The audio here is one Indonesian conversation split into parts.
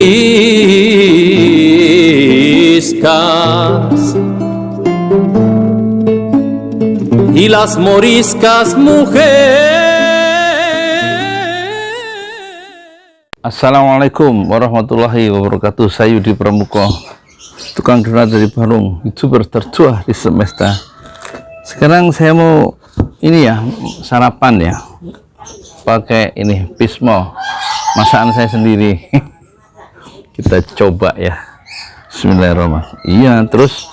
moriscas y las moriscas mujer. Assalamualaikum warahmatullahi wabarakatuh. Saya Yudi Pramuko, tukang donat dari Parung, YouTuber tertua di semesta. Sekarang saya mau ini ya, sarapan ya, pakai ini pismo, masakan saya sendiri. Kita coba ya. Bismillahirrahmanirrahim. Iya, terus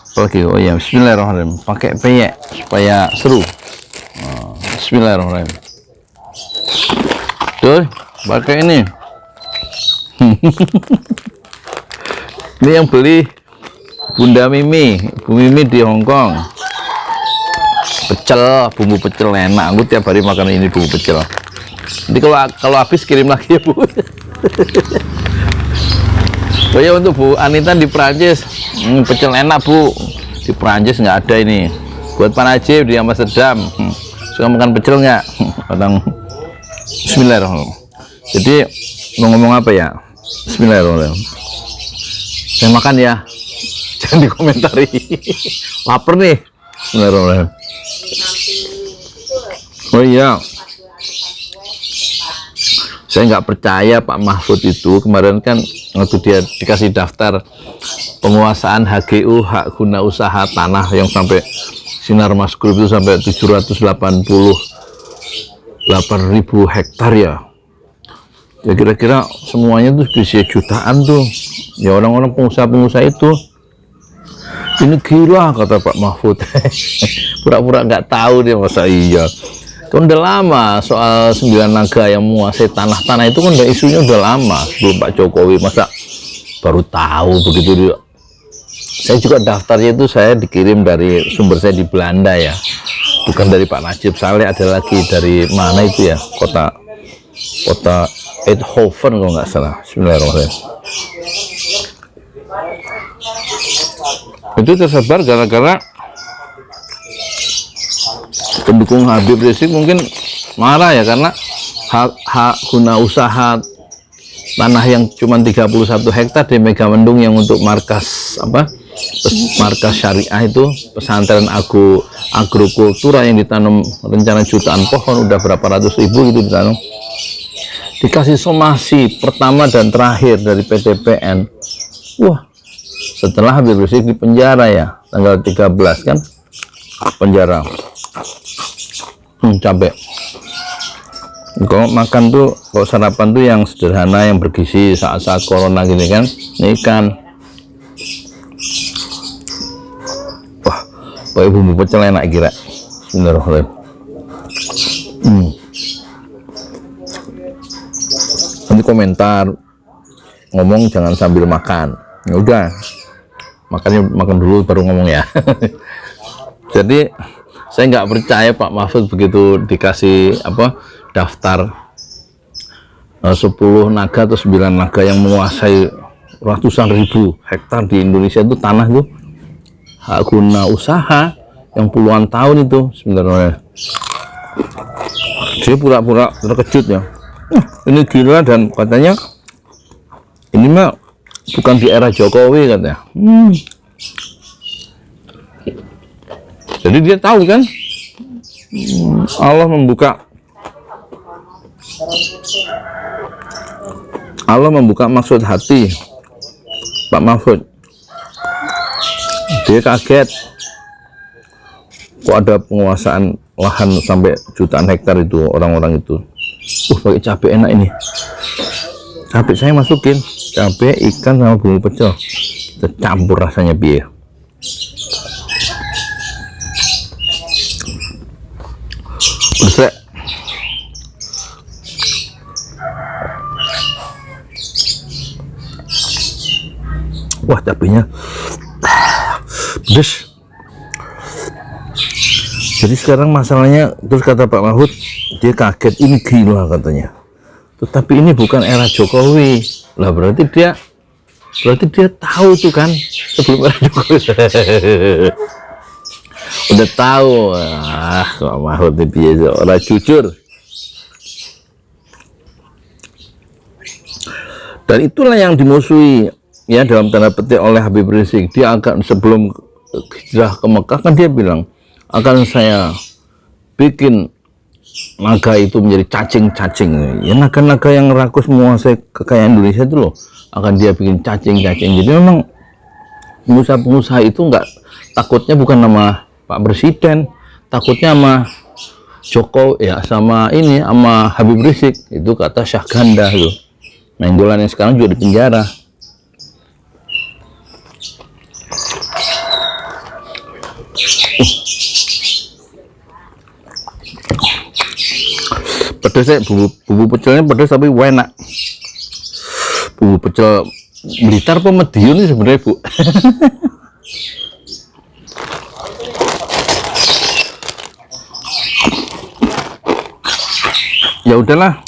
apalagi? Oh ya, bismillahirrahmanirrahim. Pakai peyek supaya seru. Bismillahirrahmanirrahim. Tuh, pakai ini. Ini yang beli Bunda Mimi, Bu Mimi di Hongkong. Pecel, bumbu pecel enak. Aku tiap hari makan ini bumbu pecel. Nanti kalau habis kirim lagi ya, Bu. Oh ya, untuk Bu Anita di Prancis, pecel enak Bu. Di Prancis nggak ada ini. Buat Pak Najib di Amsterdam, suka makan pecel nggak? Kadang. Bismillahirrahmanirrahim. Jadi mau ngomong apa ya? Bismillahirrahmanirrahim. Saya makan ya, jangan dikomentari. Lapar nih. Bismillahirrahmanirrahim. Oh iya, saya nggak percaya Pak Mahfud itu kemarin kan waktu dia dikasih daftar penguasaan HGU, hak guna usaha tanah, yang sampai Sinar Mas Group itu sampai 788.000 hektar ya. Ya kira-kira semuanya tuh bisa jutaan tuh. Ya orang-orang pengusaha-pengusaha itu. Ini gila kata Pak Mahfud. Pura-pura nggak tahu dia, masa iya. Kan udah lama soal 9 naga yang menguasai tanah-tanah itu kan udah isunya udah lama sebelum Pak Jokowi, masa baru tahu begitu dia. Saya juga daftarnya itu saya dikirim dari sumber saya di Belanda ya, bukan dari Pak Najib Saleh, ada lagi dari mana itu ya, kota Eindhoven kalau nggak salah. Bismillahirrahmanirrahim. Itu tersebar gara-gara pendukung Habib Rizik mungkin marah ya, karena hak guna usaha tanah yang cuma 31 hektar di Megamendung yang untuk markas markas syariah itu, pesantren agrokultura yang ditanam rencana jutaan pohon, udah berapa ratus ribu gitu ditanam, dikasih somasi pertama dan terakhir dari PTPN. Wah, setelah Habib Rizik di penjara ya, tanggal 13 kan penjara. Capek. Kalau makan tuh, kalau sarapan tuh yang sederhana, yang bergizi saat-saat corona gini kan, ini ikan. Wah, pakai bumbu pecel enak kira. Bismillahirrahmanirrahim. Nanti komentar ngomong jangan sambil makan. Ya udah, makan dulu baru ngomong ya. Jadi saya nggak percaya Pak Mahfud begitu dikasih daftar 10 naga atau 9 naga yang menguasai ratusan ribu hektar di Indonesia itu, tanah itu hak guna usaha yang puluhan tahun itu sebenarnya. Dia pura-pura terkejut ya. Ini gila, dan katanya ini mah bukan di era Jokowi katanya. Jadi dia tahu kan, Allah membuka maksud hati Pak Mahfud. Dia kaget kok ada penguasaan lahan sampai jutaan hektar itu, orang-orang itu. Pakai cabai enak ini. Cabai saya masukin, cabai, ikan sama bumbu pecel, kita campur rasanya biar. Besek. Wah, cabenya pedes. Jadi sekarang masalahnya, terus kata Pak Mahfud, dia kaget, ini gila katanya. Tetapi ini bukan era Jokowi. Lah berarti dia tahu tuh kan sebelum era Jokowi. Udah tahu. Pak Mahfud itu biasa orang jujur. Dan itulah yang dimusuhi ya dalam tanda petik oleh Habib Rizik. Dia akan sebelum hijrah ke Mekah kan dia bilang akan saya bikin naga itu menjadi cacing-cacing. Ya naga-naga yang rakus menguasai kekayaan Indonesia itu loh akan dia bikin cacing-cacing. Jadi memang pengusaha-pengusaha itu enggak, takutnya bukan nama Pak Presiden, takutnya sama Jokowi ya, sama ini sama Habib Rizik. Itu kata Syah Ganda itu. Nainggolan yang sekarang juga di penjara. Pedasnya bumbu pecelnya pedas tapi enak. Bumbu pecel Blitar apa Madiun ini sebenarnya, Bu? Ya udahlah.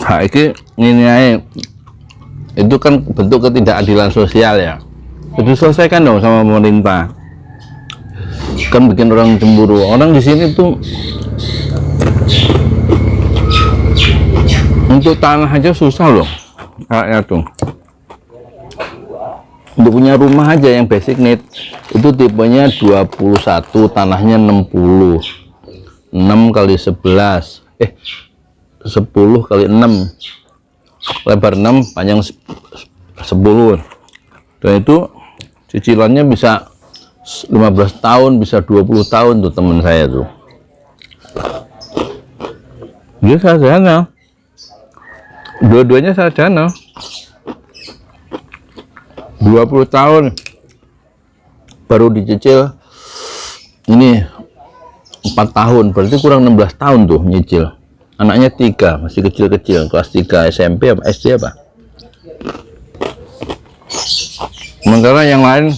Nah, ini aja. Itu kan bentuk ketidakadilan sosial ya. Itu selesaikan dong sama pemerintah. Kan bikin orang cemburu. Orang di sini tuh untuk tanah aja susah loh. Kayaknya tuh. Untuk punya rumah aja yang basic need itu tipenya 21, tanahnya 60. 6 kali 11. 10 kali 6, lebar 6, panjang 10, dan itu cicilannya bisa 15 tahun, bisa 20 tahun tuh teman saya tuh. Dia sarjana, dua-duanya sarjana, 20 tahun baru dicicil ini 4 tahun, berarti kurang 16 tahun tuh nyicil. Anaknya 3, masih kecil-kecil, kelas 3 SMP apa SD apa. Sementara yang lain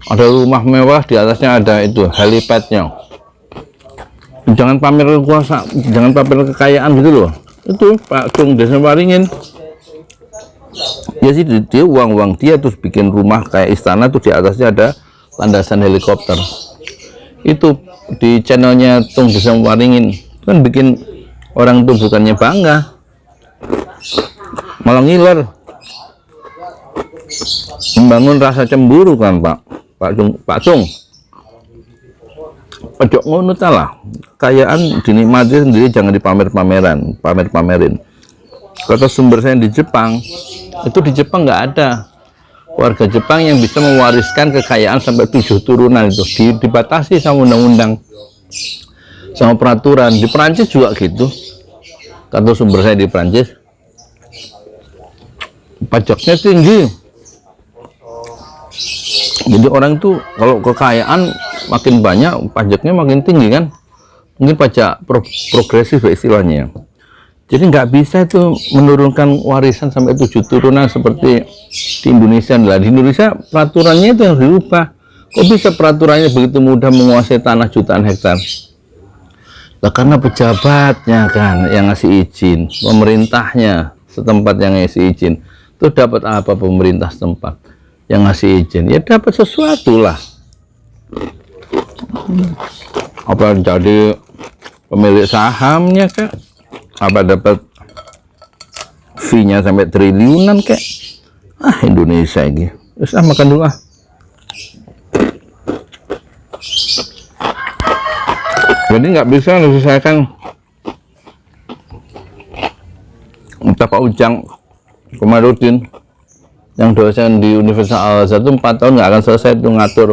ada rumah mewah, di atasnya ada itu helipadnya. Jangan pamer kuasa, jangan pamer kekayaan gitu loh. Itu Pak Cung Desa Waringin. Ya sih, dia uang dia terus bikin rumah kayak istana tuh, di atasnya ada landasan helikopter. Itu di channelnya Tung Desa Waringin kan bikin orang tuh bukannya bangga, malah ngiler, membangun rasa cemburu kan Pak Cung. Pojok ngono lah, kekayaan dinikmati sendiri, jangan pamerin. Kata sumber saya di Jepang, itu di Jepang nggak ada warga Jepang yang bisa mewariskan kekayaan sampai 7 turunan. Itu dibatasi sama undang-undang, sama peraturan. Di Perancis juga gitu, kata sumber saya di Perancis, pajaknya tinggi. Jadi orang tuh kalau kekayaan makin banyak, pajaknya makin tinggi kan. Mungkin pajak progresif istilahnya. Jadi nggak bisa itu menurunkan warisan sampai 7 turunan seperti di Indonesia. Lah di Indonesia peraturannya itu yang dirubah. Kok bisa peraturannya begitu mudah menguasai tanah jutaan hektar? Lah karena pejabatnya kan yang ngasih izin, pemerintahnya setempat yang ngasih izin. Itu dapat apa pemerintah setempat yang ngasih izin? Ya dapat sesuatu lah. Apa jadi pemilik sahamnya kak? Apa dapat fee-nya sampai triliunan kek? Indonesia ini. Terus makan dulu ah. Jadi nggak bisa diselesaikan. Entah Pak Ujang Komarudin yang dosen di Universitas Al-Azhar itu 4 tahun nggak akan selesai itu ngatur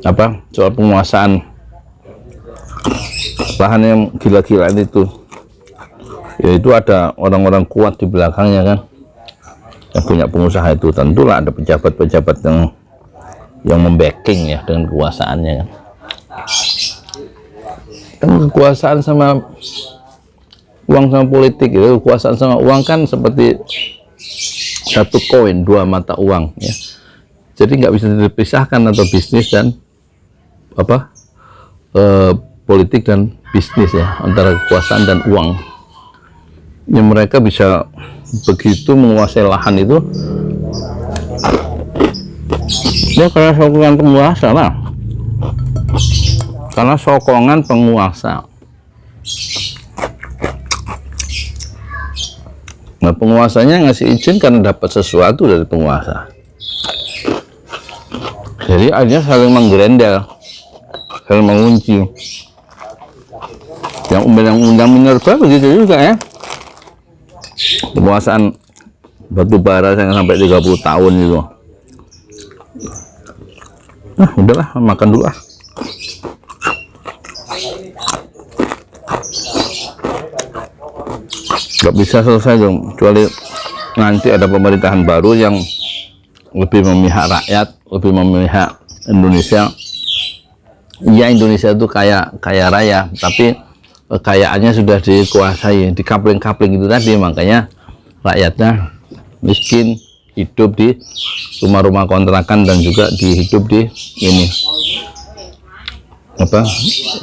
apa soal penguasaan lahan yang gila-gilaan itu. Yaitu ada orang-orang kuat di belakangnya kan, yang punya pengusaha itu. Tentulah ada pejabat-pejabat yang membacking ya dengan kekuasaannya kan. Kan kekuasaan sama uang sama politik itu, kekuasaan sama uang kan seperti satu koin, 2 mata uang ya. Jadi nggak bisa dipisahkan atau bisnis dan apa politik dan bisnis ya, antara kekuasaan dan uang. Yang mereka bisa begitu menguasai lahan itu ya karena sokongan penguasa lah, karena sokongan penguasa. Nah, penguasanya ngasih izin karena dapat sesuatu dari penguasa. Jadi akhirnya saling menggerendel, saling mengunci. Yang undang Minerva begitu juga ya. Penguasaan batu bara yang sampai 30 tahun itu. Nah, udahlah, makan dulu ah. Gak bisa selesai dong, kecuali nanti ada pemerintahan baru yang lebih memihak rakyat, lebih memihak Indonesia. Ya, Indonesia itu kaya raya, tapi kekayaannya sudah dikuasai, dikapling-kapling itu tadi, makanya rakyatnya miskin, hidup di rumah-rumah kontrakan dan juga hidup di ini apa,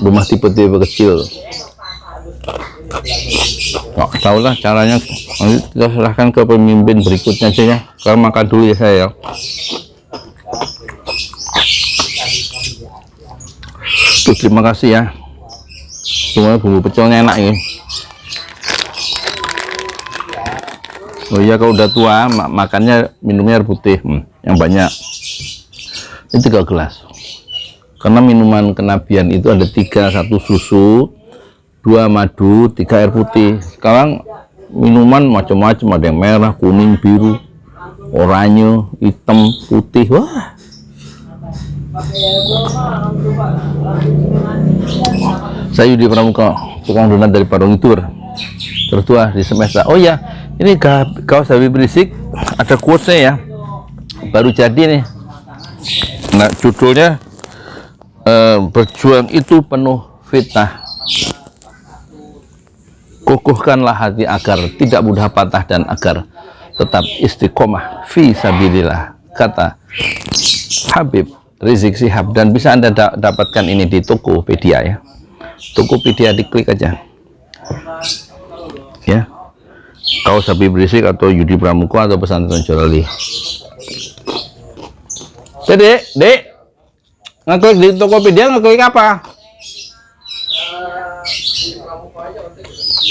rumah tipe-tipe kecil. Nggak tahu lah caranya, nanti kita serahkan ke pemimpin berikutnya aja ya. Sekarang makan dulu ya saya. Tuh, terima kasih ya. Semuanya bumbu pecelnya enak ini. Oh iya, kalau udah tua makannya minumnya air putih yang banyak. Ini 3 gelas. Karena minuman kenabian itu ada 3, 1 susu, 2 madu, 3 air putih. Sekarang minuman macam-macam, ada yang merah, kuning, biru, oranye, hitam, putih. Wah. Saya Yudi Pramuka, tukang donat dari Parungtur, tertua di semesta. Oh ya, ini Kaos Habib Rizik ada quotes-nya ya, baru jadi nih. Nah, judulnya berjuang itu penuh fitnah, kokohkanlah hati agar tidak mudah patah dan agar tetap istiqomah fi sabilillah, kata Habib Rizik Syihab. Dan bisa Anda dapatkan ini di Tokopedia ya. Tokopedia, diklik aja ya, Kaos Habib Rizik atau Yudi Pramuka atau Pesantren Jorali. Dek, ngeklik di Tokopedia, ngeklik apa?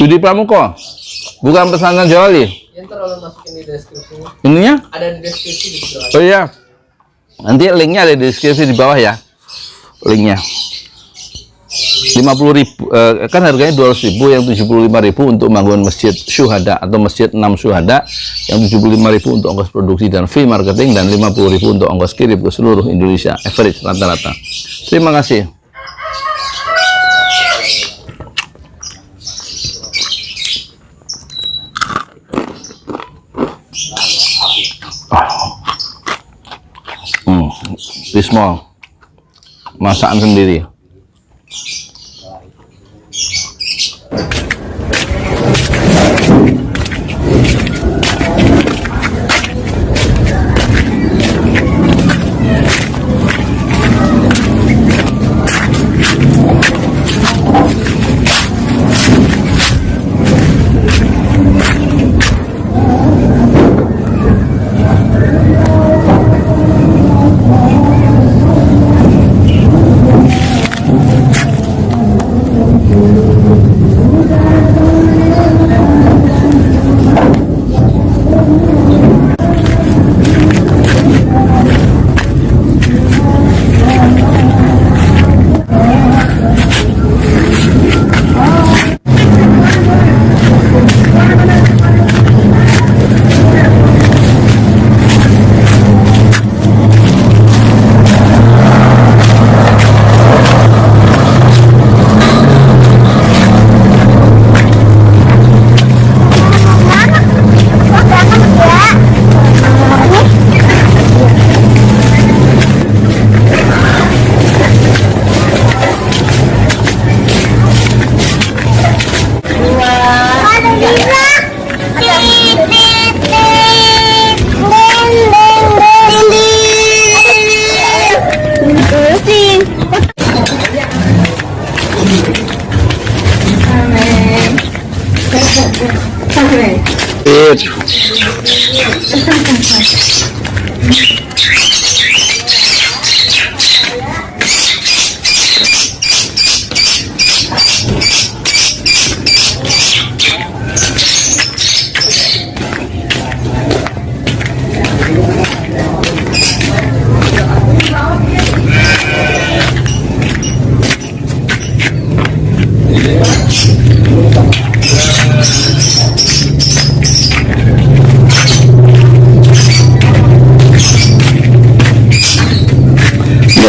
Yudi Pramuka, bukan Pesantren Jorali. Ininya ada di deskripsi di bawah. Oh iya, nanti linknya ada di deskripsi di bawah ya, linknya. 50.000 kan harganya 200.000, yang 75.000 untuk membangun masjid syuhada atau masjid 6 syuhada, yang 75.000 untuk ongkos produksi dan fee marketing, dan 50.000 untuk ongkos kirim ke seluruh Indonesia, average rata-rata. Terima kasih. Bismol masakan sendiri.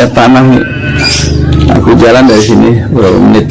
tanah nih. Aku jalan dari sini berapa menit.